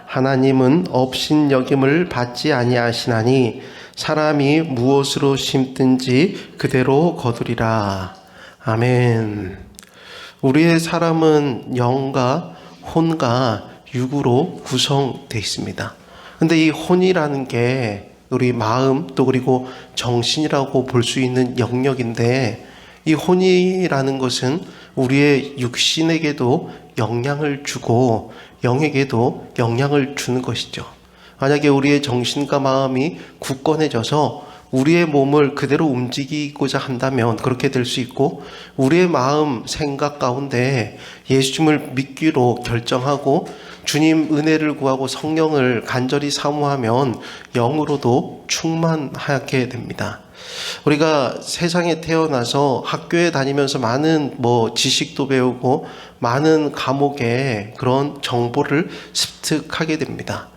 하나님은 업신여김을 받지 아니하시나니 사람이 무엇으로 심든지 그대로 거두리라. 아멘. 우리의 사람은 영과 혼과 육으로 구성되어 있습니다. 근데 이 혼이라는 게 우리 마음 또 그리고 정신이라고 볼 수 있는 영역인데, 이 혼이라는 것은 우리의 육신에게도 영향을 주고 영에게도 영향을 주는 것이죠. 만약에 우리의 정신과 마음이 굳건해져서 우리의 몸을 그대로 움직이고자 한다면 그렇게 될 수 있고, 우리의 마음 생각 가운데 예수님을 믿기로 결정하고 주님 은혜를 구하고 성령을 간절히 사모하면 영으로도 충만하게 됩니다. 우리가 세상에 태어나서 학교에 다니면서 많은 지식도 배우고 많은 과목의 그런 정보를 습득하게 됩니다.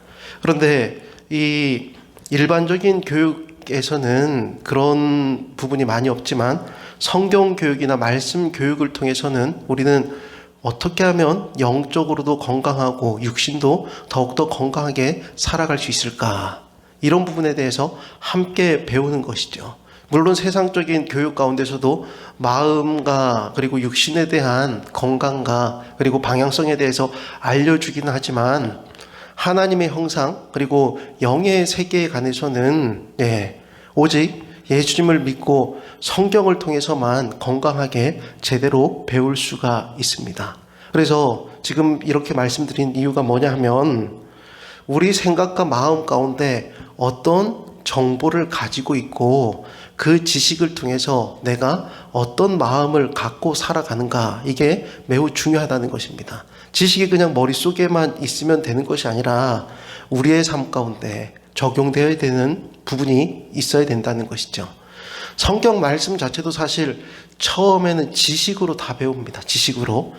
그런데 이 일반적인 교육에서는 그런 부분이 많이 없지만 성경 교육이나 말씀 교육을 통해서는 우리는 어떻게 하면 영적으로도 건강하고 육신도 더욱더 건강하게 살아갈 수 있을까, 이런 부분에 대해서 함께 배우는 것이죠. 물론 세상적인 교육 가운데서도 마음과 그리고 육신에 대한 건강과 그리고 방향성에 대해서 알려주기는 하지만 하나님의 형상 그리고 영의 세계에 관해서는 오직 예수님을 믿고 성경을 통해서만 건강하게 제대로 배울 수가 있습니다. 그래서 지금 이렇게 말씀드린 이유가 뭐냐 하면, 우리 생각과 마음 가운데 어떤 정보를 가지고 있고 그 지식을 통해서 내가 어떤 마음을 갖고 살아가는가, 이게 매우 중요하다는 것입니다. 지식이 그냥 머릿속에만 있으면 되는 것이 아니라 우리의 삶 가운데 적용되어야 되는 부분이 있어야 된다는 것이죠. 성경 말씀 자체도 사실 처음에는 지식으로 다 배웁니다. 지식으로.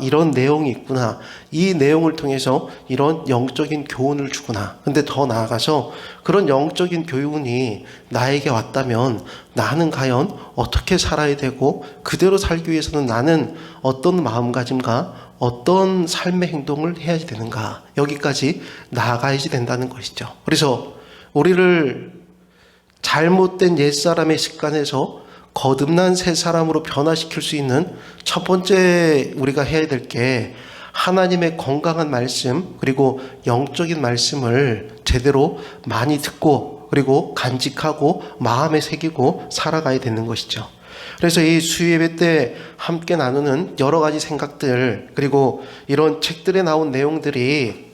이런 내용이 있구나. 이 내용을 통해서 이런 영적인 교훈을 주구나. 근데 더 나아가서 그런 영적인 교훈이 나에게 왔다면 나는 과연 어떻게 살아야 되고, 그대로 살기 위해서는 나는 어떤 마음가짐과 어떤 삶의 행동을 해야 되는가, 여기까지 나아가야지 된다는 것이죠. 그래서 우리를 잘못된 옛사람의 습관에서 거듭난 새 사람으로 변화시킬 수 있는 첫 번째 우리가 해야 될 게, 하나님의 건강한 말씀 그리고 영적인 말씀을 제대로 많이 듣고 그리고 간직하고 마음에 새기고 살아가야 되는 것이죠. 그래서 이 수요예배 때 함께 나누는 여러 가지 생각들 그리고 이런 책들에 나온 내용들이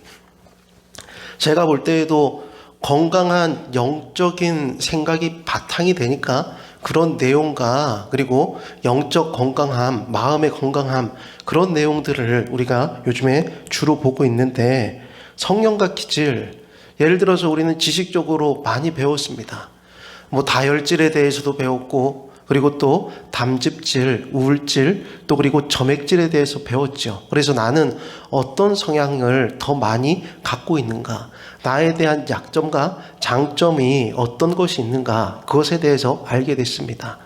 제가 볼 때에도 건강한 영적인 생각이 바탕이 되니까 그런 내용과 그리고 영적 건강함, 마음의 건강함, 그런 내용들을 우리가 요즘에 주로 보고 있는데, 성령과 기질, 예를 들어서 우리는 지식적으로 많이 배웠습니다. 다혈질에 대해서도 배웠고, 그리고 또 담즙질, 우울질, 또 그리고 점액질에 대해서 배웠죠. 그래서 나는 어떤 성향을 더 많이 갖고 있는가, 나에 대한 약점과 장점이 어떤 것이 있는가, 그것에 대해서 알게 됐습니다.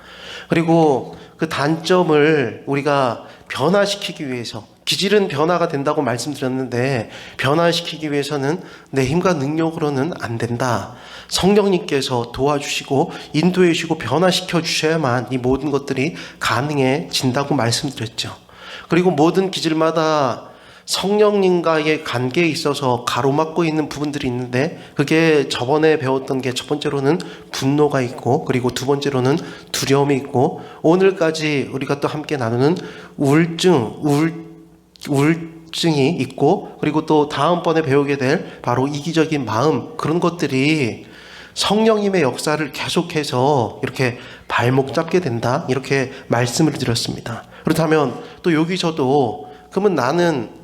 그리고 그 단점을 우리가 변화시키기 위해서, 기질은 변화가 된다고 말씀드렸는데 변화시키기 위해서는 내 힘과 능력으로는 안 된다. 성령님께서 도와주시고 인도해 주시고 변화시켜 주셔야만 이 모든 것들이 가능해진다고 말씀드렸죠. 그리고 모든 기질마다 성령님과의 관계에 있어서 가로막고 있는 부분들이 있는데, 그게 저번에 배웠던 게 첫 번째로는 분노가 있고, 그리고 두 번째로는 두려움이 있고, 오늘까지 우리가 또 함께 나누는 우울증이 있고, 그리고 또 다음번에 배우게 될 바로 이기적인 마음, 그런 것들이 성령님의 역사를 계속해서 이렇게 발목 잡게 된다, 이렇게 말씀을 드렸습니다. 그렇다면 또 여기서도 그러면 나는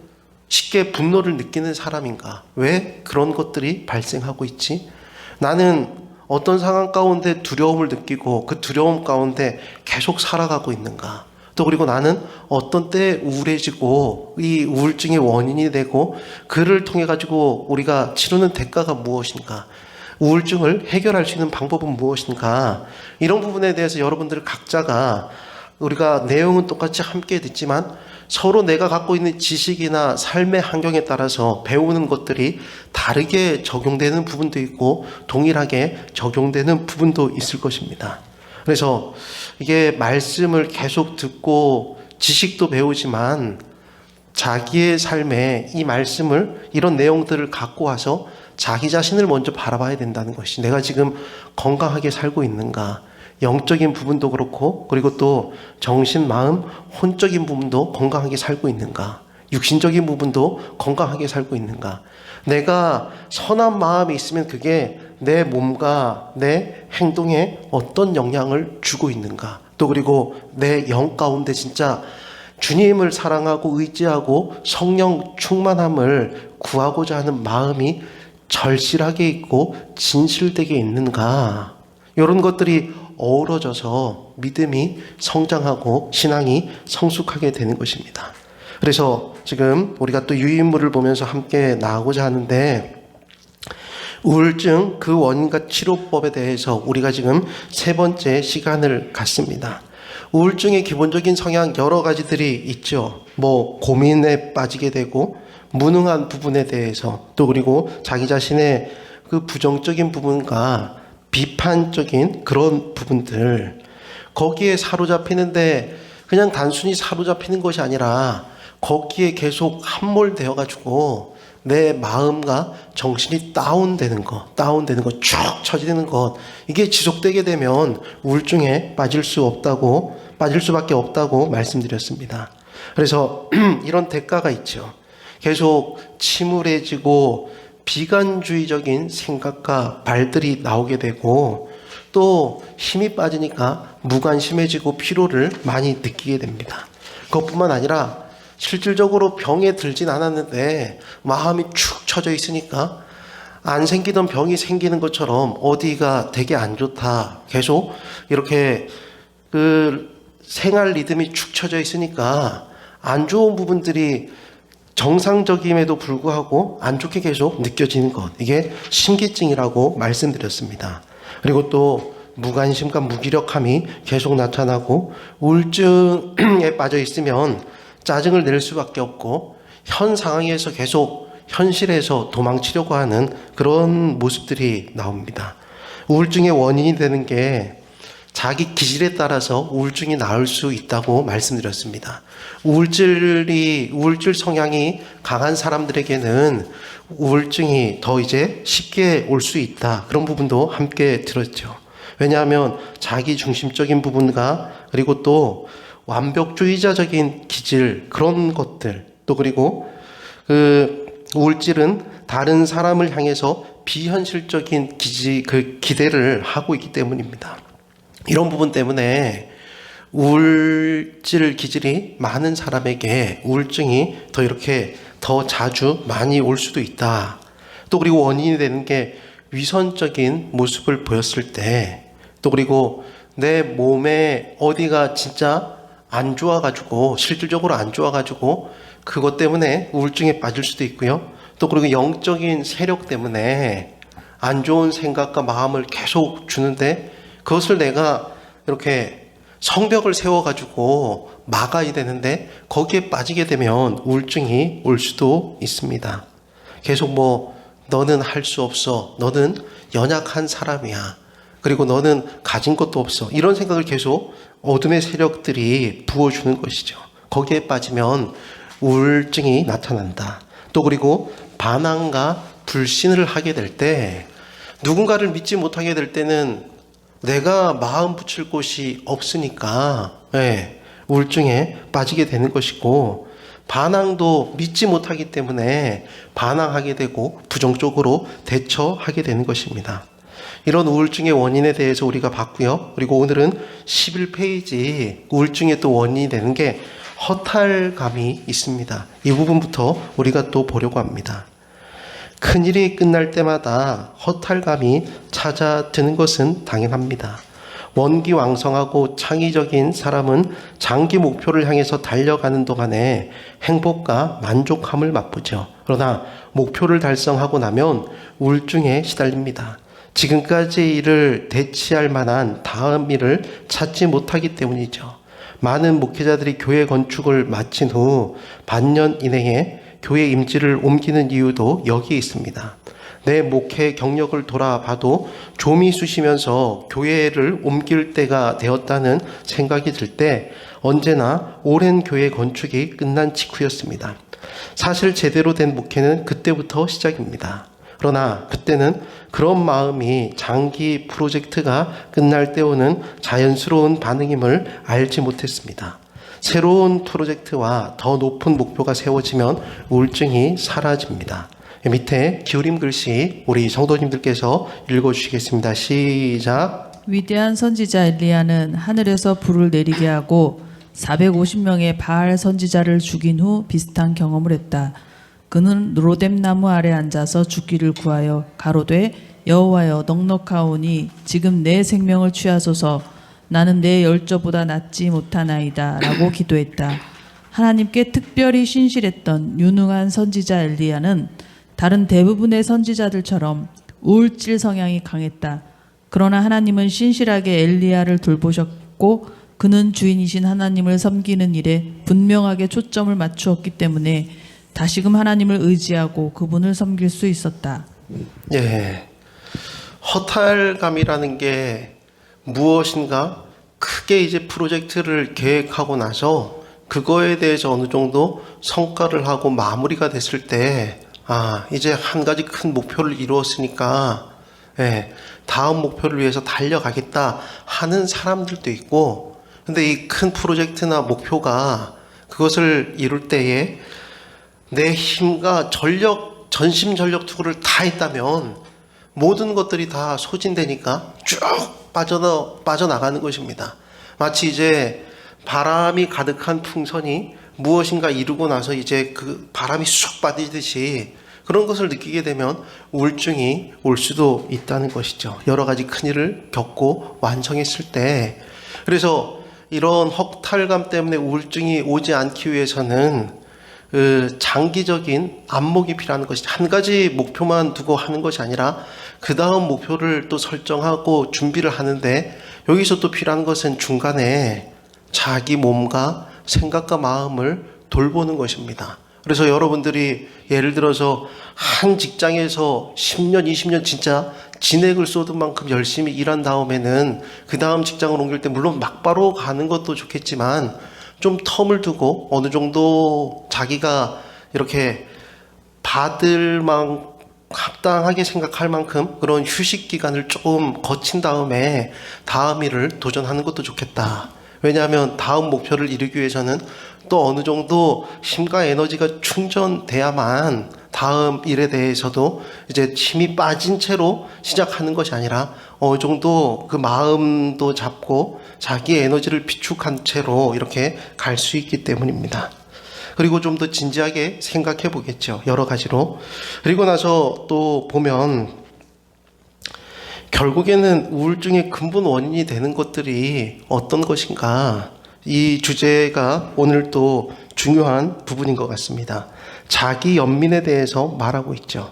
쉽게 분노를 느끼는 사람인가? 왜 그런 것들이 발생하고 있지? 나는 어떤 상황 가운데 두려움을 느끼고 그 두려움 가운데 계속 살아가고 있는가? 또 그리고 나는 어떤 때 우울해지고 이 우울증의 원인이 되고, 그를 통해 가지고 우리가 치르는 대가가 무엇인가? 우울증을 해결할 수 있는 방법은 무엇인가? 이런 부분에 대해서 여러분들 각자가, 우리가 내용은 똑같이 함께 듣지만 서로 내가 갖고 있는 지식이나 삶의 환경에 따라서 배우는 것들이 다르게 적용되는 부분도 있고 동일하게 적용되는 부분도 있을 것입니다. 그래서 이게 말씀을 계속 듣고 지식도 배우지만 자기의 삶에 이 말씀을, 이런 내용들을 갖고 와서 자기 자신을 먼저 바라봐야 된다는 것이, 내가 지금 건강하게 살고 있는가, 영적인 부분도 그렇고, 그리고 또 정신, 마음, 혼적인 부분도 건강하게 살고 있는가, 육신적인 부분도 건강하게 살고 있는가, 내가 선한 마음이 있으면 그게 내 몸과 내 행동에 어떤 영향을 주고 있는가, 또 그리고 내 영 가운데 진짜 주님을 사랑하고 의지하고 성령 충만함을 구하고자 하는 마음이 절실하게 있고 진실되게 있는가, 이런 것들이 어우러져서 믿음이 성장하고 신앙이 성숙하게 되는 것입니다. 그래서 지금 우리가 또 유인물을 보면서 함께 나아가고자 하는데, 우울증 그 원인과 치료법에 대해서 우리가 지금 세 번째 시간을 갖습니다. 우울증의 기본적인 성향 여러 가지들이 있죠. 고민에 빠지게 되고, 무능한 부분에 대해서, 또 그리고 자기 자신의 그 부정적인 부분과 비판적인 그런 부분들, 거기에 사로잡히는데 그냥 단순히 사로잡히는 것이 아니라 거기에 계속 함몰되어 가지고 내 마음과 정신이 다운되는 것 쭉 처지는 것, 이게 지속되게 되면 우울증에 빠질 수밖에 없다고 말씀드렸습니다. 그래서 이런 대가가 있죠. 계속 침울해지고 비관주의적인 생각과 말들이 나오게 되고, 또 힘이 빠지니까 무관심해지고 피로를 많이 느끼게 됩니다. 그것뿐만 아니라 실질적으로 병에 들진 않았는데 마음이 축 처져 있으니까 안 생기던 병이 생기는 것처럼 어디가 되게 안 좋다, 계속 이렇게 그 생활 리듬이 축 처져 있으니까 안 좋은 부분들이 정상적임에도 불구하고 안 좋게 계속 느껴지는 것, 이게 심기증이라고 말씀드렸습니다. 그리고 또 무관심과 무기력함이 계속 나타나고, 우울증에 빠져 있으면 짜증을 낼 수밖에 없고, 현 상황에서 계속 현실에서 도망치려고 하는 그런 모습들이 나옵니다. 우울증의 원인이 되는 게 자기 기질에 따라서 우울증이 나을 수 있다고 말씀드렸습니다. 우울질 성향이 강한 사람들에게는 우울증이 더 이제 쉽게 올 수 있다, 그런 부분도 함께 들었죠. 왜냐하면 자기 중심적인 부분과, 그리고 또 완벽주의자적인 기질, 그런 것들, 또 그리고 그 우울질은 다른 사람을 향해서 비현실적인 기대를 하고 있기 때문입니다. 이런 부분 때문에 우울질 기질이 많은 사람에게 우울증이 더 자주 많이 올 수도 있다. 또 그리고 원인이 되는 게 위선적인 모습을 보였을 때, 또 그리고 내 몸에 어디가 진짜 안 좋아가지고, 실질적으로 안 좋아가지고 그것 때문에 우울증에 빠질 수도 있고요. 또 그리고 영적인 세력 때문에 안 좋은 생각과 마음을 계속 주는데, 그것을 내가 이렇게 성벽을 세워가지고 막아야 되는데 거기에 빠지게 되면 우울증이 올 수도 있습니다. 계속 너는 할 수 없어, 너는 연약한 사람이야, 그리고 너는 가진 것도 없어, 이런 생각을 계속 어둠의 세력들이 부어주는 것이죠. 거기에 빠지면 우울증이 나타난다. 또 그리고 반항과 불신을 하게 될 때, 누군가를 믿지 못하게 될 때는 내가 마음 붙일 곳이 없으니까 우울증에 빠지게 되는 것이고, 반항도 믿지 못하기 때문에 반항하게 되고 부정적으로 대처하게 되는 것입니다. 이런 우울증의 원인에 대해서 우리가 봤고요. 그리고 오늘은 11페이지 우울증의 또 원인이 되는 게 허탈감이 있습니다. 이 부분부터 우리가 또 보려고 합니다. 큰일이 끝날 때마다 허탈감이 찾아드는 것은 당연합니다. 원기왕성하고 창의적인 사람은 장기 목표를 향해서 달려가는 동안에 행복과 만족함을 맛보죠. 그러나 목표를 달성하고 나면 우울증에 시달립니다. 지금까지 일을 대체할 만한 다음 일을 찾지 못하기 때문이죠. 많은 목회자들이 교회 건축을 마친 후 반년 이내에 교회 임지를 옮기는 이유도 여기에 있습니다. 내 목회 경력을 돌아봐도 좀이 쑤시면서 교회를 옮길 때가 되었다는 생각이 들 때 언제나 오랜 교회 건축이 끝난 직후였습니다. 사실 제대로 된 목회는 그때부터 시작입니다. 그러나 그때는 그런 마음이 장기 프로젝트가 끝날 때 오는 자연스러운 반응임을 알지 못했습니다. 새로운 프로젝트와 더 높은 목표가 세워지면 우울증이 사라집니다. 밑에 기울임 글씨 우리 성도님들께서 읽어주시겠습니다. 시작. 위대한 선지자 엘리야는 하늘에서 불을 내리게 하고 450명의 바알 선지자를 죽인 후 비슷한 경험을 했다. 그는 로뎀 나무 아래 앉아서 죽기를 구하여 가로되 여호와여 넉넉하오니 지금 내 생명을 취하소서. 나는 내 열조보다 낫지 못하나이다 라고 기도했다. 하나님께 특별히 신실했던 유능한 선지자 엘리야는 다른 대부분의 선지자들처럼 우울질 성향이 강했다. 그러나 하나님은 신실하게 엘리야를 돌보셨고 그는 주인이신 하나님을 섬기는 일에 분명하게 초점을 맞추었기 때문에 다시금 하나님을 의지하고 그분을 섬길 수 있었다. 예, 허탈감이라는 게 무엇인가 크게 이제 프로젝트를 계획하고 나서 그거에 대해서 어느 정도 성과를 하고 마무리가 됐을 때 이제 한 가지 큰 목표를 이루었으니까 다음 목표를 위해서 달려가겠다 하는 사람들도 있고, 근데 이 큰 프로젝트나 목표가 그것을 이룰 때에 내 힘과 전력, 전심전력 투구를 다 했다면 모든 것들이 다 소진되니까 쭉 빠져나가는 것입니다. 마치 이제 바람이 가득한 풍선이 무엇인가 이루고 나서 이제 그 바람이 쑥 빠지듯이 그런 것을 느끼게 되면 우울증이 올 수도 있다는 것이죠. 여러 가지 큰일을 겪고 완성했을 때. 그래서 이런 허탈감 때문에 우울증이 오지 않기 위해서는 장기적인 안목이 필요한 것이죠. 한 가지 목표만 두고 하는 것이 아니라 그 다음 목표를 또 설정하고 준비를 하는데, 여기서 또 필요한 것은 중간에 자기 몸과 생각과 마음을 돌보는 것입니다. 그래서 여러분들이 예를 들어서 한 직장에서 10년, 20년 진짜 진액을 쏟은 만큼 열심히 일한 다음에는 그 다음 직장을 옮길 때 물론 막바로 가는 것도 좋겠지만 좀 텀을 두고 어느 정도 자기가 이렇게 받을 합당하게 생각할 만큼 그런 휴식 기간을 조금 거친 다음에 다음 일을 도전하는 것도 좋겠다. 왜냐하면 다음 목표를 이루기 위해서는 또 어느 정도 힘과 에너지가 충전돼야만 다음 일에 대해서도 이제 힘이 빠진 채로 시작하는 것이 아니라 어느 정도 그 마음도 잡고 자기의 에너지를 비축한 채로 이렇게 갈 수 있기 때문입니다. 그리고 좀 더 진지하게 생각해 보겠죠. 여러 가지로. 그리고 나서 또 보면 결국에는 우울증의 근본 원인이 되는 것들이 어떤 것인가, 이 주제가 오늘 또 중요한 부분인 것 같습니다. 자기 연민에 대해서 말하고 있죠.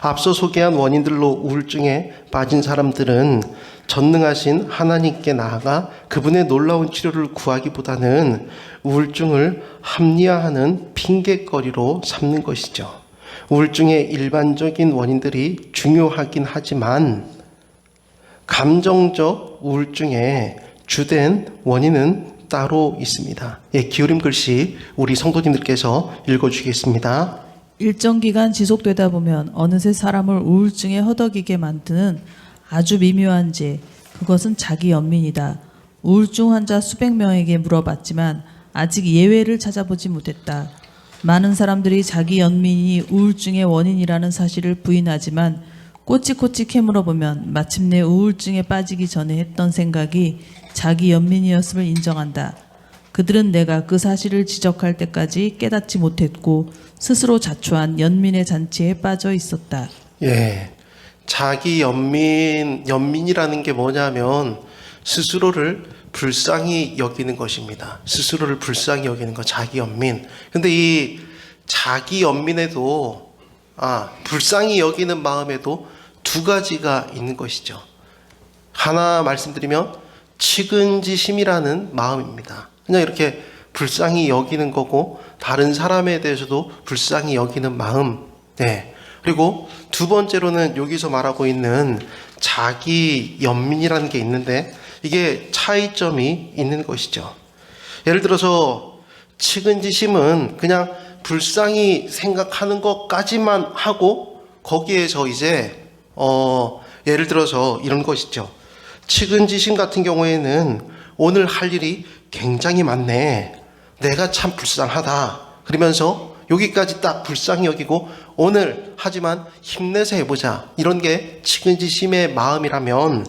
앞서 소개한 원인들로 우울증에 빠진 사람들은 전능하신 하나님께 나아가 그분의 놀라운 치료를 구하기보다는 우울증을 합리화하는 핑계거리로 삼는 것이죠. 우울증의 일반적인 원인들이 중요하긴 하지만 감정적 우울증의 주된 원인은 따로 있습니다. 기울임 글씨 우리 성도님들께서 읽어주시겠습니다. 일정 기간 지속되다 보면 어느새 사람을 우울증에 허덕이게 만드는 아주 미묘한 죄, 그것은 자기 연민이다. 우울증 환자 수백 명에게 물어봤지만 아직 예외를 찾아보지 못했다. 많은 사람들이 자기 연민이 우울증의 원인이라는 사실을 부인하지만 꼬치꼬치 캐물어보면 마침내 우울증에 빠지기 전에 했던 생각이 자기 연민이었음을 인정한다. 그들은 내가 그 사실을 지적할 때까지 깨닫지 못했고 스스로 자초한 연민의 잔치에 빠져 있었다. 자기 연민이라는 게 뭐냐면 스스로를 불쌍히 여기는 것입니다. 스스로를 불쌍히 여기는 것, 자기 연민. 근데 이 자기 연민에도 불쌍히 여기는 마음에도 두 가지가 있는 것이죠. 하나 말씀드리면 측은지심이라는 마음입니다. 그냥 이렇게 불쌍히 여기는 거고 다른 사람에 대해서도 불쌍히 여기는 마음. 네. 그리고 두 번째로는 여기서 말하고 있는 자기 연민이라는 게 있는데 이게 차이점이 있는 것이죠. 예를 들어서 측은지심은 그냥 불쌍히 생각하는 것까지만 하고 거기에서 이제 예를 들어서 이런 것이죠. 측은지심 같은 경우에는 오늘 할 일이 굉장히 많네. 내가 참 불쌍하다. 그러면서 여기까지 딱 불쌍히 여기고 오늘 하지만 힘내서 해보자. 이런 게 측은지심의 마음이라면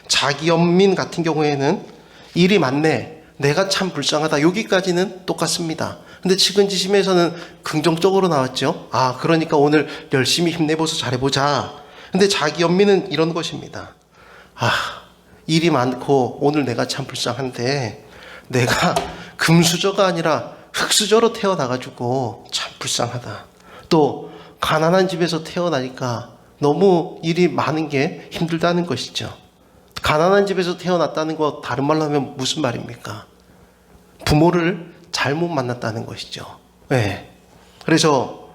자기연민 같은 경우에는 일이 많네. 내가 참 불쌍하다. 여기까지는 똑같습니다. 근데 측은지심에서는 긍정적으로 나왔죠. 아, 그러니까 오늘 열심히 힘내보서 잘해보자. 근데 자기연민은 이런 것입니다. 아, 일이 많고 오늘 내가 참 불쌍한데 내가 금수저가 아니라 흙수저로 태어나가지고 참 불쌍하다. 또 가난한 집에서 태어나니까 너무 일이 많은 게 힘들다는 것이죠. 가난한 집에서 태어났다는 거 다른 말로 하면 무슨 말입니까? 부모를 잘못 만났다는 것이죠. 네. 그래서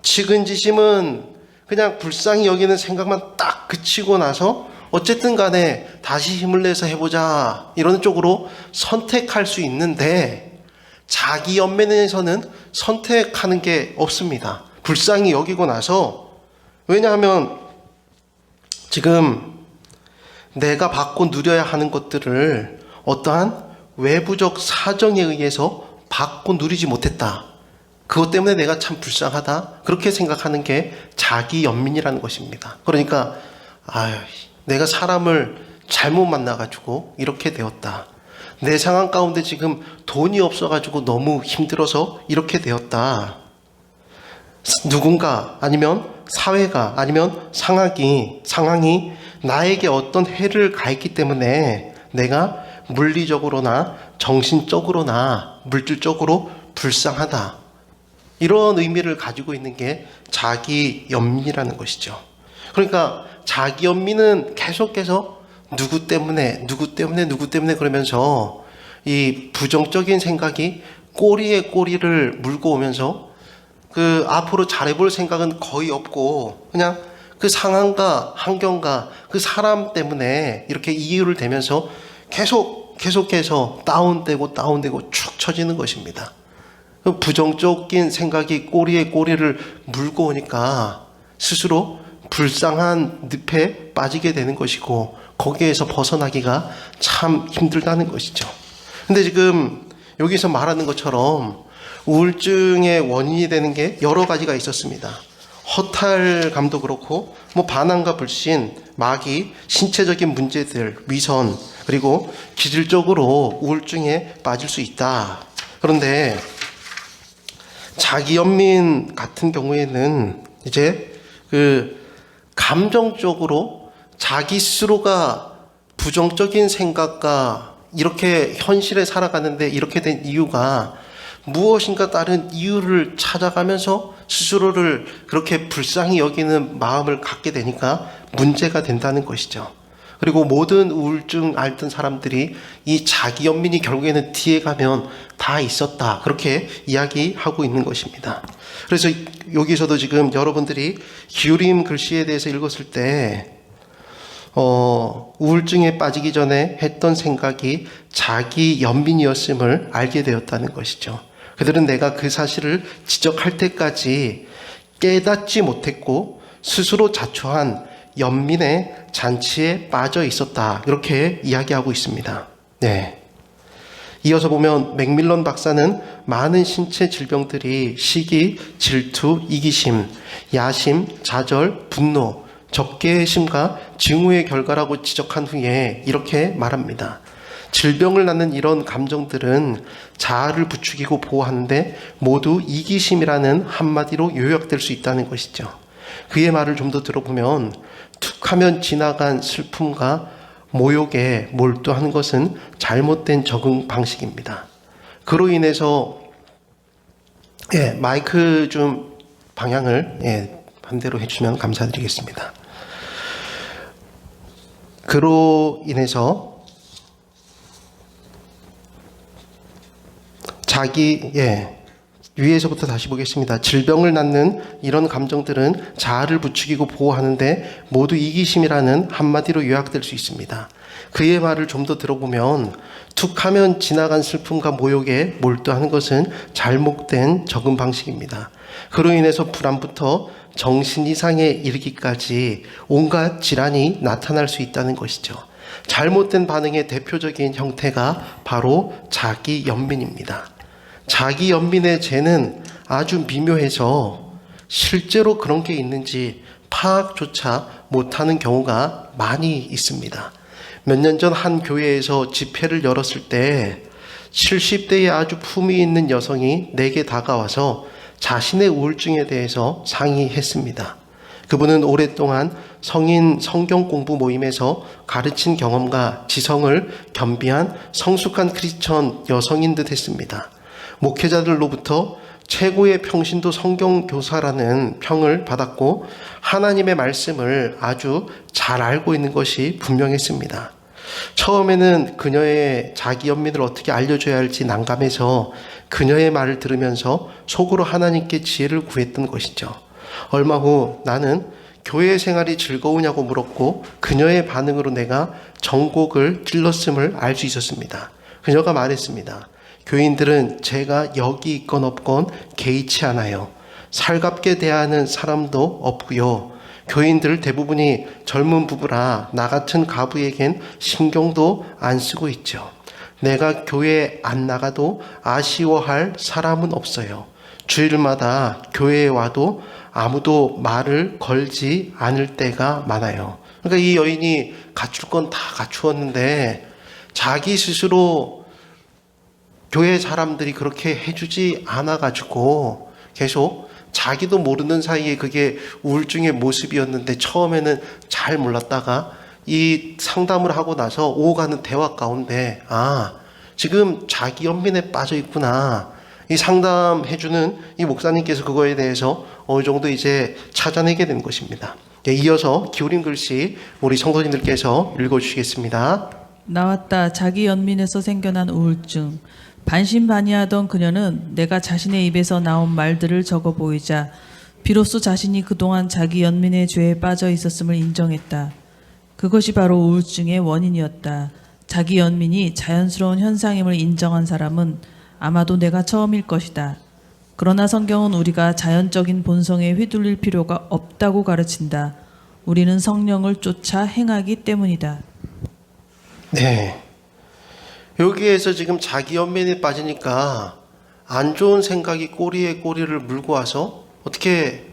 측은지심은 그냥 불쌍히 여기는 생각만 딱 그치고 나서 어쨌든 간에 다시 힘을 내서 해보자 이런 쪽으로 선택할 수 있는데 자기 연민에서는 선택하는 게 없습니다. 불쌍히 여기고 나서 왜냐하면 지금 내가 받고 누려야 하는 것들을 어떠한 외부적 사정에 의해서 받고 누리지 못했다. 그것 때문에 내가 참 불쌍하다. 그렇게 생각하는 게 자기 연민이라는 것입니다. 그러니까 내가 사람을 잘못 만나가지고 이렇게 되었다. 내 상황 가운데 지금 돈이 없어가지고 너무 힘들어서 이렇게 되었다. 누군가 아니면 사회가 아니면 상황이 나에게 어떤 해를 가했기 때문에 내가 물리적으로나 정신적으로나 물질적으로 불쌍하다. 이런 의미를 가지고 있는 게 자기 연민이라는 것이죠. 그러니까 자기 연민은 계속해서 누구 때문에 그러면서 이 부정적인 생각이 꼬리에 꼬리를 물고 오면서 그 앞으로 잘해볼 생각은 거의 없고 그냥 그 상황과 환경과 그 사람 때문에 이렇게 이유를 대면서 계속해서 다운되고 축 처지는 것입니다. 부정적인 생각이 꼬리에 꼬리를 물고 오니까 스스로 불쌍한 늪에 빠지게 되는 것이고 거기에서 벗어나기가 참 힘들다는 것이죠. 근데 지금 여기서 말하는 것처럼 우울증의 원인이 되는 게 여러 가지가 있었습니다. 허탈감도 그렇고 반항과 불신, 마귀, 신체적인 문제들, 위선, 그리고 기질적으로 우울증에 빠질 수 있다. 그런데 자기연민 같은 경우에는 이제 그 감정적으로 자기 스스로가 부정적인 생각과 이렇게 현실에 살아가는데 이렇게 된 이유가 무엇인가 다른 이유를 찾아가면서 스스로를 그렇게 불쌍히 여기는 마음을 갖게 되니까 문제가 된다는 것이죠. 그리고 모든 우울증 앓던 사람들이 이 자기 연민이 결국에는 뒤에 가면 다 있었다. 그렇게 이야기하고 있는 것입니다. 그래서 여기서도 지금 여러분들이 기울임 글씨에 대해서 읽었을 때 우울증에 빠지기 전에 했던 생각이 자기 연민이었음을 알게 되었다는 것이죠. 그들은 내가 그 사실을 지적할 때까지 깨닫지 못했고 스스로 자초한 연민의 잔치에 빠져 있었다. 이렇게 이야기하고 있습니다. 네. 이어서 보면 맥밀런 박사는 많은 신체 질병들이 시기, 질투, 이기심, 야심, 좌절, 분노, 적개심과 증오의 결과라고 지적한 후에 이렇게 말합니다. 질병을 낳는 이런 감정들은 자아를 부추기고 보호하는데 모두 이기심이라는 한마디로 요약될 수 있다는 것이죠. 그의 말을 좀 더 들어보면 툭하면 지나간 슬픔과 모욕에 몰두하는 것은 잘못된 적응 방식입니다. 그로 인해서 마이크 좀 방향을 반대로 해주시면 감사드리겠습니다. 그로 인해서 위에서부터 다시 보겠습니다. 질병을 낳는 이런 감정들은 자아를 부추기고 보호하는데 모두 이기심이라는 한마디로 요약될 수 있습니다. 그의 말을 좀 더 들어보면 툭하면 지나간 슬픔과 모욕에 몰두하는 것은 잘못된 적응 방식입니다. 그로 인해서 불안부터 정신 이상에 이르기까지 온갖 질환이 나타날 수 있다는 것이죠. 잘못된 반응의 대표적인 형태가 바로 자기 연민입니다. 자기 연민의 죄는 아주 미묘해서 실제로 그런 게 있는지 파악조차 못하는 경우가 많이 있습니다. 몇 년 전 한 교회에서 집회를 열었을 때 70대의 아주 품위 있는 여성이 내게 다가와서 자신의 우울증에 대해서 상의했습니다. 그분은 오랫동안 성인 성경 공부 모임에서 가르친 경험과 지성을 겸비한 성숙한 크리스천 여성인 듯 했습니다. 목회자들로부터 최고의 평신도 성경 교사라는 평을 받았고 하나님의 말씀을 아주 잘 알고 있는 것이 분명했습니다. 처음에는 그녀의 자기 연민을 어떻게 알려줘야 할지 난감해서 그녀의 말을 들으면서 속으로 하나님께 지혜를 구했던 것이죠. 얼마 후 나는 교회 생활이 즐거우냐고 물었고 그녀의 반응으로 내가 정곡을 찔렀음을 알 수 있었습니다. 그녀가 말했습니다. 교인들은 제가 여기 있건 없건 개의치 않아요. 살갑게 대하는 사람도 없고요. 교인들 대부분이 젊은 부부라 나 같은 가부에겐 신경도 안 쓰고 있죠. 내가 교회에 안 나가도 아쉬워할 사람은 없어요. 주일마다 교회에 와도 아무도 말을 걸지 않을 때가 많아요. 그러니까 이 여인이 갖출 건 다 갖추었는데 자기 스스로 교회 사람들이 그렇게 해주지 않아가지고 계속 자기도 모르는 사이에 그게 우울증의 모습이었는데 처음에는 잘 몰랐다가 이 상담을 하고 나서 오가는 대화 가운데 지금 자기 연민에 빠져 있구나. 이 상담해주는 이 목사님께서 그거에 대해서 어느 정도 이제 찾아내게 된 것입니다. 이어서 기울인 글씨 우리 성도님들께서 읽어주시겠습니다. 나왔다. 자기 연민에서 생겨난 우울증. 반신반의하던 그녀는 내가 자신의 입에서 나온 말들을 적어 보이자 비로소 자신이 그동안 자기 연민의 죄에 빠져 있었음을 인정했다. 그것이 바로 우울증의 원인이었다. 자기 연민이 자연스러운 현상임을 인정한 사람은 아마도 내가 처음일 것이다. 그러나 성경은 우리가 자연적인 본성에 휘둘릴 필요가 없다고 가르친다. 우리는 성령을 쫓아 행하기 때문이다. 네. 여기에서 지금 자기 연민에 빠지니까 안 좋은 생각이 꼬리에 꼬리를 물고 와서 어떻게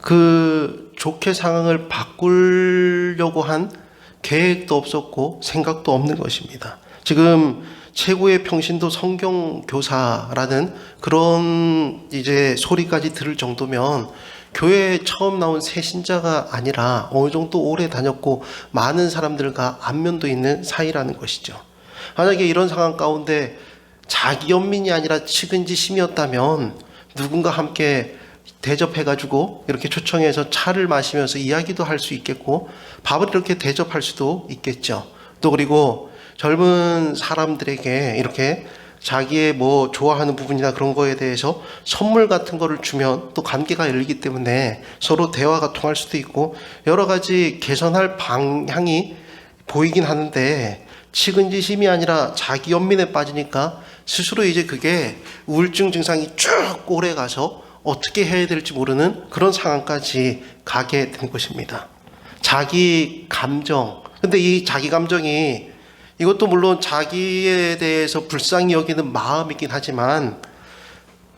그 좋게 상황을 바꾸려고 한 계획도 없었고 생각도 없는 것입니다. 지금 최고의 평신도 성경 교사라는 그런 이제 소리까지 들을 정도면 교회에 처음 나온 새 신자가 아니라 어느 정도 오래 다녔고 많은 사람들과 안면도 있는 사이라는 것이죠. 만약에 이런 상황 가운데 자기 연민이 아니라 측은지심이었다면 누군가 함께 대접해가지고 이렇게 초청해서 차를 마시면서 이야기도 할 수 있겠고 밥을 이렇게 대접할 수도 있겠죠. 또 그리고 젊은 사람들에게 이렇게 자기의 뭐 좋아하는 부분이나 그런 거에 대해서 선물 같은 거를 주면 또 관계가 열리기 때문에 서로 대화가 통할 수도 있고 여러 가지 개선할 방향이 보이긴 하는데 측은지심이 아니라 자기 연민에 빠지니까 스스로 이제 그게 우울증 증상이 쭉 오래 가서 어떻게 해야 될지 모르는 그런 상황까지 가게 된 것입니다. 자기 감정. 근데 이 자기 감정이 이것도 물론 자기에 대해서 불쌍히 여기는 마음이긴 하지만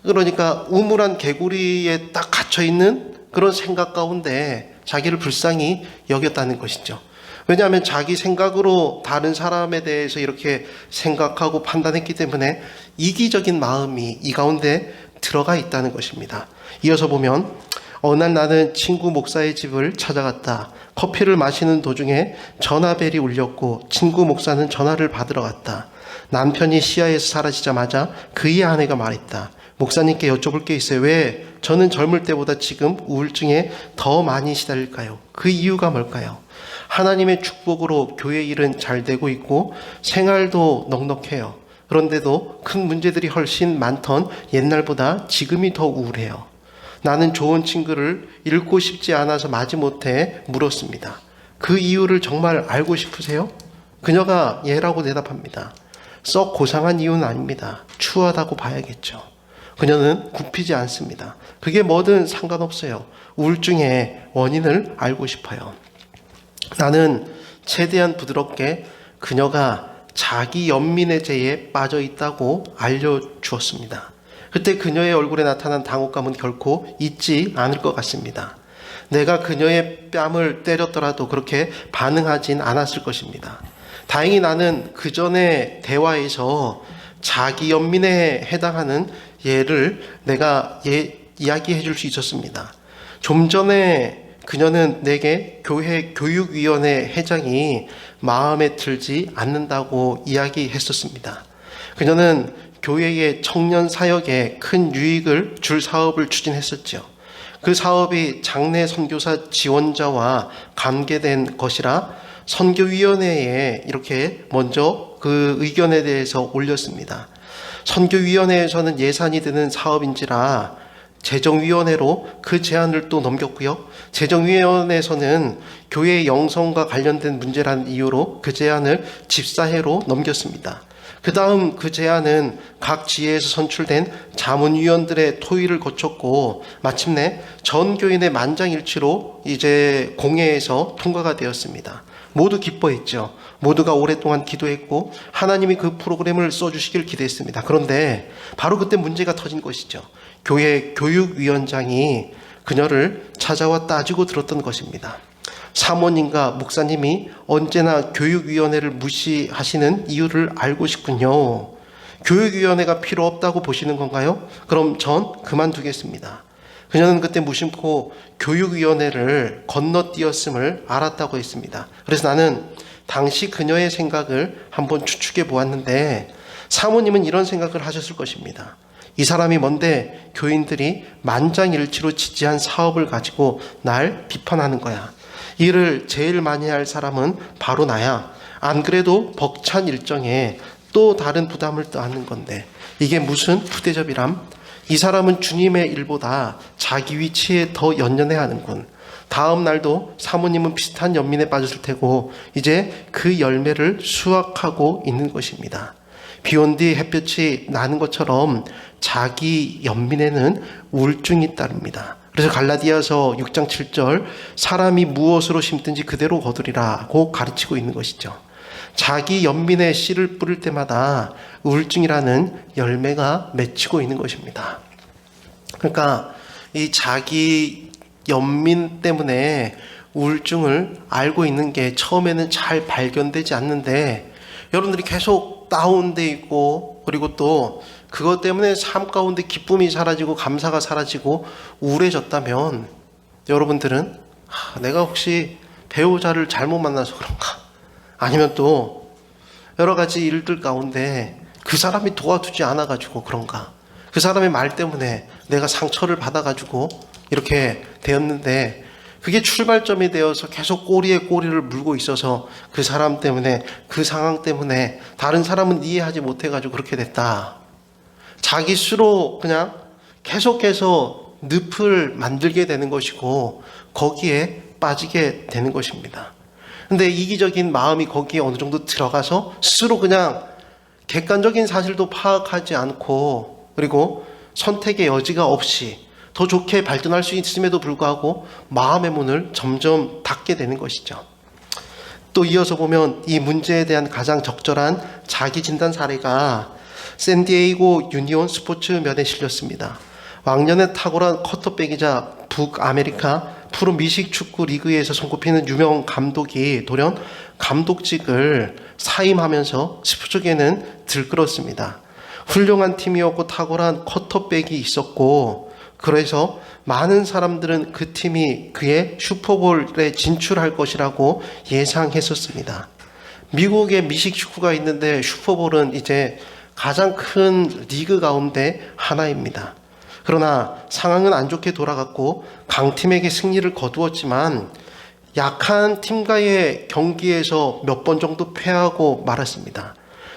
그러니까 우물한 개구리에 딱 갇혀있는 그런 생각 가운데 자기를 불쌍히 여겼다는 것이죠. 왜냐하면 자기 생각으로 다른 사람에 대해서 이렇게 생각하고 판단했기 때문에 이기적인 마음이 이 가운데 들어가 있다는 것입니다. 이어서 보면 어느 날 나는 친구 목사의 집을 찾아갔다. 커피를 마시는 도중에 전화벨이 울렸고 친구 목사는 전화를 받으러 갔다. 남편이 시야에서 사라지자마자 그의 아내가 말했다. 목사님께 여쭤볼 게 있어요. 왜 저는 젊을 때보다 지금 우울증에 더 많이 시달릴까요? 그 이유가 뭘까요? 하나님의 축복으로 교회 일은 잘 되고 있고 생활도 넉넉해요. 그런데도 큰 문제들이 훨씬 많던 옛날보다 지금이 더 우울해요. 나는 좋은 친구를 잃고 싶지 않아서 마지못해 물었습니다. 그 이유를 정말 알고 싶으세요? 그녀가 예라고 대답합니다. 썩 고상한 이유는 아닙니다. 추하다고 봐야겠죠. 그녀는 굽히지 않습니다. 그게 뭐든 상관없어요. 우울증의 원인을 알고 싶어요. 나는 최대한 부드럽게 그녀가 자기 연민의 죄에 빠져 있다고 알려주었습니다. 그때 그녀의 얼굴에 나타난 당혹감은 결코 잊지 않을 것 같습니다. 내가 그녀의 뺨을 때렸더라도 그렇게 반응하진 않았을 것입니다. 다행히 나는 그 전에 대화에서 자기 연민에 해당하는 예를 내가 이야기해 줄 수 있었습니다. 좀 전에 그녀는 내게 교회 교육위원회 회장이 마음에 들지 않는다고 이야기했었습니다. 그녀는 교회의 청년 사역에 큰 유익을 줄 사업을 추진했었죠. 그 사업이 장래 선교사 지원자와 관계된 것이라 선교위원회에 이렇게 먼저 그 의견에 대해서 올렸습니다. 선교위원회에서는 예산이 드는 사업인지라 재정위원회로 그 제안을 또 넘겼고요. 재정위원회에서는 교회 영성과 관련된 문제라는 이유로 그 제안을 집사회로 넘겼습니다. 그 다음 그 제안은 각 지회에서 선출된 자문위원들의 토의를 거쳤고 마침내 전 교인의 만장일치로 이제 공회에서 통과가 되었습니다. 모두 기뻐했죠. 모두가 오랫동안 기도했고 하나님이 그 프로그램을 써주시길 기대했습니다. 그런데 바로 그때 문제가 터진 것이죠. 교회 교육위원장이 그녀를 찾아와 따지고 들었던 것입니다. 사모님과 목사님이 언제나 교육위원회를 무시하시는 이유를 알고 싶군요. 교육위원회가 필요 없다고 보시는 건가요? 그럼 전 그만두겠습니다. 그녀는 그때 무심코 교육위원회를 건너뛰었음을 알았다고 했습니다. 그래서 나는 당시 그녀의 생각을 한번 추측해 보았는데 사모님은 이런 생각을 하셨을 것입니다. 이 사람이 뭔데 교인들이 만장일치로 지지한 사업을 가지고 날 비판하는 거야. 일을 제일 많이 할 사람은 바로 나야. 안 그래도 벅찬 일정에 또 다른 부담을 떠안는 건데 이게 무슨 푸대접이람? 이 사람은 주님의 일보다 자기 위치에 더 연연해 하는군. 다음 날도 사모님은 비슷한 연민에 빠졌을 테고 이제 그 열매를 수확하고 있는 것입니다. 비온 뒤 햇볕이 나는 것처럼 자기 연민에는 우울증이 따릅니다. 그래서 갈라디아서 6장 7절 사람이 무엇으로 심든지 그대로 거두리라고 가르치고 있는 것이죠. 자기 연민에 씨를 뿌릴 때마다 우울증이라는 열매가 맺히고 있는 것입니다. 그러니까 이 자기 연민 때문에 우울증을 알고 있는 게 처음에는 잘 발견되지 않는데 여러분들이 계속 다운돼 있고 그리고 또 그것 때문에 삶 가운데 기쁨이 사라지고 감사가 사라지고 우울해졌다면 여러분들은 내가 혹시 배우자를 잘못 만나서 그런가? 아니면 또 여러 가지 일들 가운데 그 사람이 도와주지 않아가지고 그런가? 그 사람의 말 때문에 내가 상처를 받아가지고 이렇게 되었는데 그게 출발점이 되어서 계속 꼬리에 꼬리를 물고 있어서 그 사람 때문에 그 상황 때문에 다른 사람은 이해하지 못해가지고 그렇게 됐다. 자기 수로 그냥 계속해서 늪을 만들게 되는 것이고 거기에 빠지게 되는 것입니다. 근데 이기적인 마음이 거기에 어느 정도 들어가서 스스로 그냥 객관적인 사실도 파악하지 않고 그리고 선택의 여지가 없이 더 좋게 발전할 수 있음에도 불구하고 마음의 문을 점점 닫게 되는 것이죠. 또 이어서 보면 이 문제에 대한 가장 적절한 자기 진단 사례가 샌디에이고 유니온 스포츠면에 실렸습니다. 왕년에 탁월한 커터백이자 북아메리카 프로 미식 축구 리그에서 손꼽히는 유명 감독이 돌연 감독직을 사임하면서 스포츠계는 들끓었습니다. 훌륭한 팀이었고 탁월한 커터백이 있었고 그래서 많은 사람들은 그 팀이 그의 슈퍼볼에 진출할 것이라고 예상했었습니다. 미국에 미식 축구가 있는데 슈퍼볼은 이제 가장 큰 리그 가운데 하나입니다. 그러나 상황은 안 좋게 돌아갔고 강팀에게 승리를 거두었지만 약한 팀과의 경기에서 몇 번 정도 패하고 말았습니다.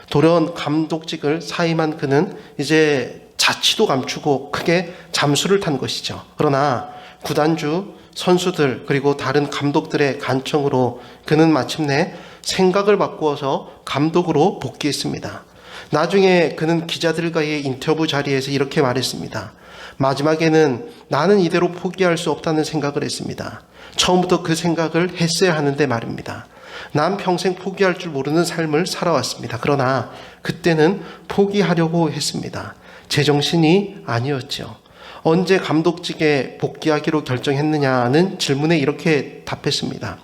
돌연 감독직을 사임한 그는 이제 자취도 감추고 크게 잠수를 탄 것이죠. 그러나 구단주, 선수들 그리고 다른 감독들의 간청으로 그는 마침내 생각을 바꾸어서 감독으로 복귀했습니다. 나중에 그는 기자들과의 인터뷰 자리에서 이렇게 말했습니다. 마지막에는 나는 이대로 포기할 수 없다는 생각을 했습니다. 처음부터 그 생각을 했어야 하는데 말입니다. 난 평생 포기할 줄 모르는 삶을 살아왔습니다. 그러나 그때는 포기하려고 했습니다. 제정신이 아니었죠. 언제 감독직에 복귀하기로 결정했느냐는 질문에 이렇게 답했습니다.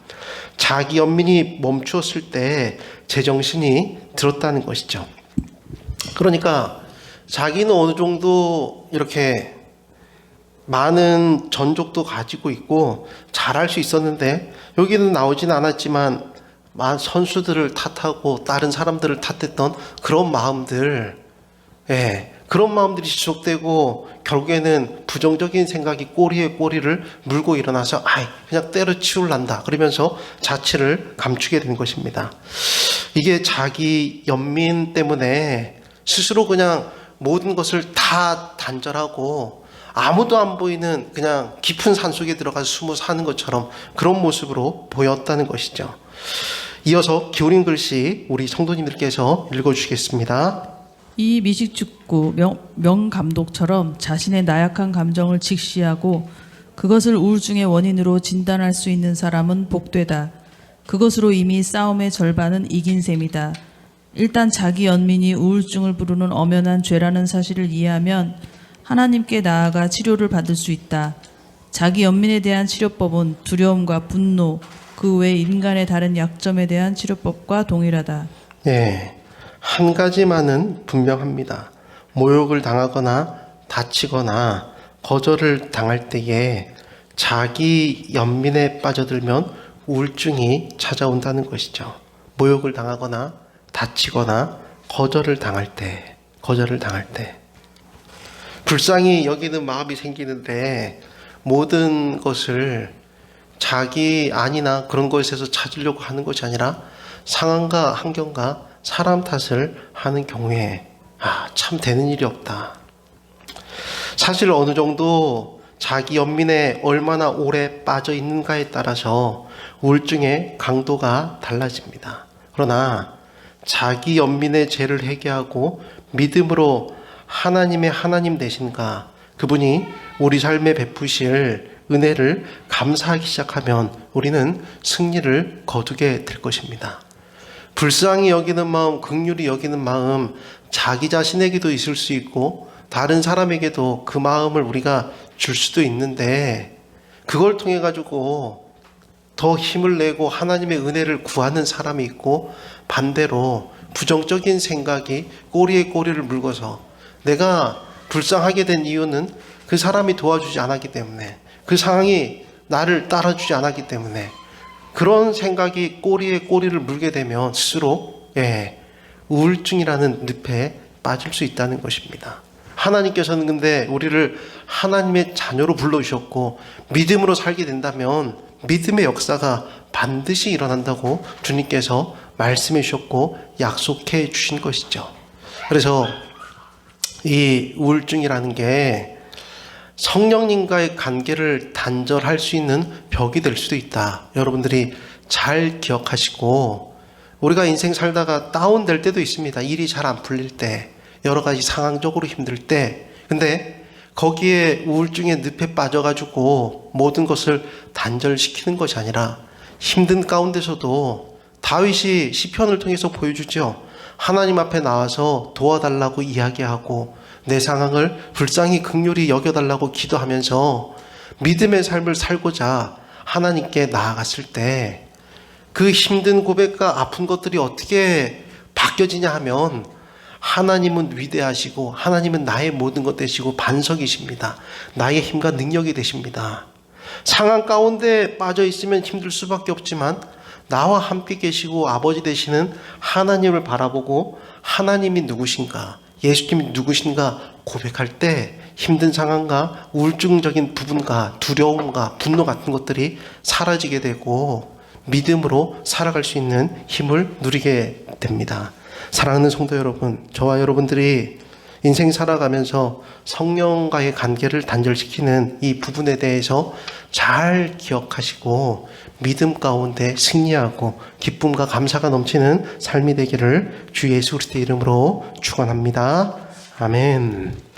자기 연민이 멈추었을 때 제정신이 들었다는 것이죠. 그러니까 자기는 어느 정도 이렇게 많은 전적도 가지고 있고 잘할 수 있었는데 여기는 나오진 않았지만 선수들을 탓하고 다른 사람들을 탓했던 그런 마음들, 그런 마음들이 지속되고 결국에는 부정적인 생각이 꼬리에 꼬리를 물고 일어나서 그냥 때려치울란다 그러면서 자취를 감추게 된 것입니다. 이게 자기 연민 때문에 스스로 그냥 모든 것을 다 단절하고 아무도 안 보이는 그냥 깊은 산속에 들어가서 숨어 사는 것처럼 그런 모습으로 보였다는 것이죠. 이어서 기울인 글씨 우리 성도님들께서 읽어주시겠습니다. 이 미식축구 명감독처럼 자신의 나약한 감정을 직시하고 그것을 우울증의 원인으로 진단할 수 있는 사람은 복되다. 그것으로 이미 싸움의 절반은 이긴 셈이다. 일단 자기 연민이 우울증을 부르는 엄연한 죄라는 사실을 이해하면 하나님께 나아가 치료를 받을 수 있다. 자기 연민에 대한 치료법은 두려움과 분노, 그 외 인간의 다른 약점에 대한 치료법과 동일하다. 한 가지만은 분명합니다. 모욕을 당하거나 다치거나 거절을 당할 때에 자기 연민에 빠져들면 우울증이 찾아온다는 것이죠. 모욕을 당하거나 다치거나 거절을 당할 때 불쌍히 여기는 마음이 생기는데 모든 것을 자기 안이나 그런 것에서 찾으려고 하는 것이 아니라 상황과 환경과 사람 탓을 하는 경우에 참 되는 일이 없다. 사실 어느 정도 자기 연민에 얼마나 오래 빠져 있는가에 따라서 우울증의 강도가 달라집니다. 그러나 자기 연민의 죄를 회개하고 믿음으로 하나님의 하나님 되신가, 그분이 우리 삶에 베푸실 은혜를 감사하기 시작하면 우리는 승리를 거두게 될 것입니다. 불쌍히 여기는 마음, 긍휼히 여기는 마음, 자기 자신에게도 있을 수 있고 다른 사람에게도 그 마음을 우리가 줄 수도 있는데 그걸 통해 가지고 더 힘을 내고 하나님의 은혜를 구하는 사람이 있고 반대로 부정적인 생각이 꼬리에 꼬리를 물고서 내가 불쌍하게 된 이유는 그 사람이 도와주지 않았기 때문에, 그 상황이 나를 따라주지 않았기 때문에, 그런 생각이 꼬리에 꼬리를 물게 되면 스스로 우울증이라는 늪에 빠질 수 있다는 것입니다. 하나님께서는 근데 우리를 하나님의 자녀로 불러주셨고 믿음으로 살게 된다면 믿음의 역사가 반드시 일어난다고 주님께서 말씀해 주셨고 약속해 주신 것이죠. 그래서 이 우울증이라는 게 성령님과의 관계를 단절할 수 있는 벽이 될 수도 있다. 여러분들이 잘 기억하시고, 우리가 인생 살다가 다운될 때도 있습니다. 일이 잘 안 풀릴 때, 여러 가지 상황적으로 힘들 때. 근데 거기에 우울증의 늪에 빠져가지고 모든 것을 단절시키는 것이 아니라 힘든 가운데서도 다윗이 시편을 통해서 보여주죠. 하나님 앞에 나와서 도와달라고 이야기하고 내 상황을 불쌍히 긍휼히 여겨달라고 기도하면서 믿음의 삶을 살고자 하나님께 나아갔을 때 그 힘든 고백과 아픈 것들이 어떻게 바뀌어지냐 하면 하나님은 위대하시고 하나님은 나의 모든 것 되시고 반석이십니다. 나의 힘과 능력이 되십니다. 상황 가운데 빠져 있으면 힘들 수밖에 없지만 나와 함께 계시고 아버지 되시는 하나님을 바라보고 하나님이 누구신가, 예수님이 누구신가 고백할 때 힘든 상황과 우울증적인 부분과 두려움과 분노 같은 것들이 사라지게 되고 믿음으로 살아갈 수 있는 힘을 누리게 됩니다. 사랑하는 성도 여러분, 저와 여러분들이 인생 살아가면서 성령과의 관계를 단절시키는 이 부분에 대해서 잘 기억하시고 믿음 가운데 승리하고 기쁨과 감사가 넘치는 삶이 되기를 주 예수 그리스도의 이름으로 축원합니다. 아멘.